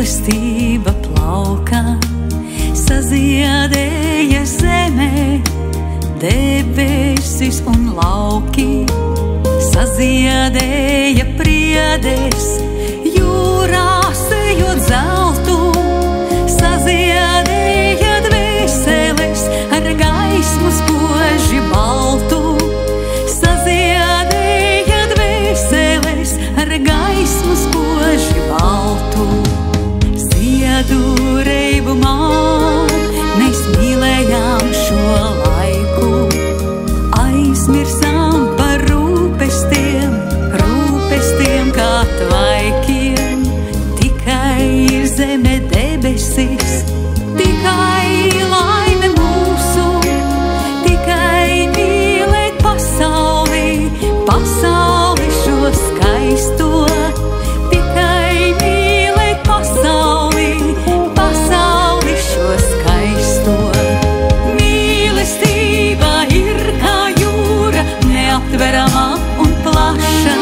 mīlestība plauka, saziedēja zeme, debesis un lauki, saziedēja priedes, jūrā sejot zeltu, saziedēja dvēseles ar gaismu spoži baltu, saziedēja dvēseles ar gaismu spoži baltu. Ziedu reibumā mēs mīlējām šo laiku, aizmirsām par rūpestiem kā tvaikiem. Tikai ir zeme debesis, tikai laime mūsu, tikai mīlēt pasauli šo skaisto, tikai mīlēt pasauli šo skaisto. Mīlestība ir kā jūra, neaptveramā un plaša.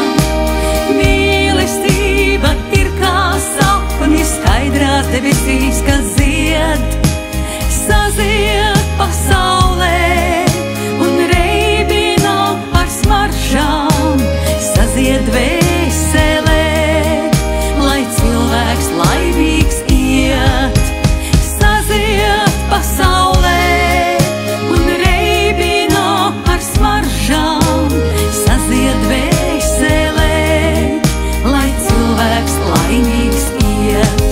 Mīlestība ir kā sapnis skaidrās debesīs, kas zied, sazied pasaulē un reibina ar smaržām, sazied dvēselē, lai cilvēks laimīgs iet. Sazied pasaulē un reibina ar smaržām, sazied dvēselē, lai cilvēks laimīgs iet.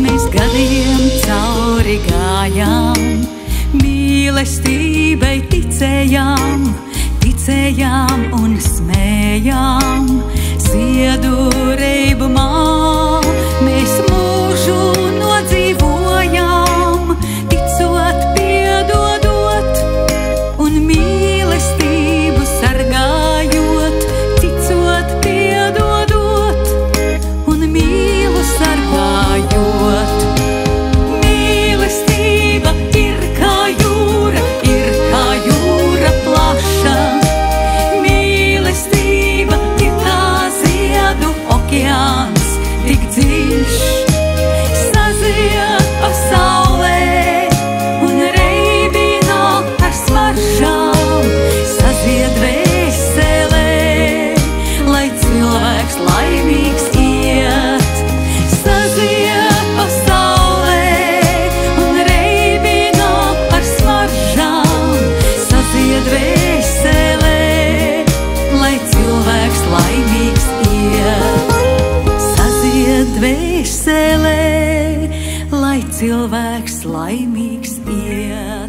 Mēs gadiem cauri gājām, mīlestībai ticējām, ticējām un smējām. Ziedu reibumā mēs mūžu nodzīvojām, ticot, piedodot un mīlestību sargājot, ticot, piedodot un mīlu sargājot. Mīlestība ir kā jūra plaša. Mīlestība ir kā ziedu okeāns, tik dziļš. Sazied pasaulē un reibina ar smaržām, sazied dvēselē, lai cilvēks laimīgs iet. Sazied pasaulē un reibina ar smaržām, sazied dvēselē, lai cilvēks laimīgs iet. Sazied dvēselē, lai cilvēks laimīgs iet.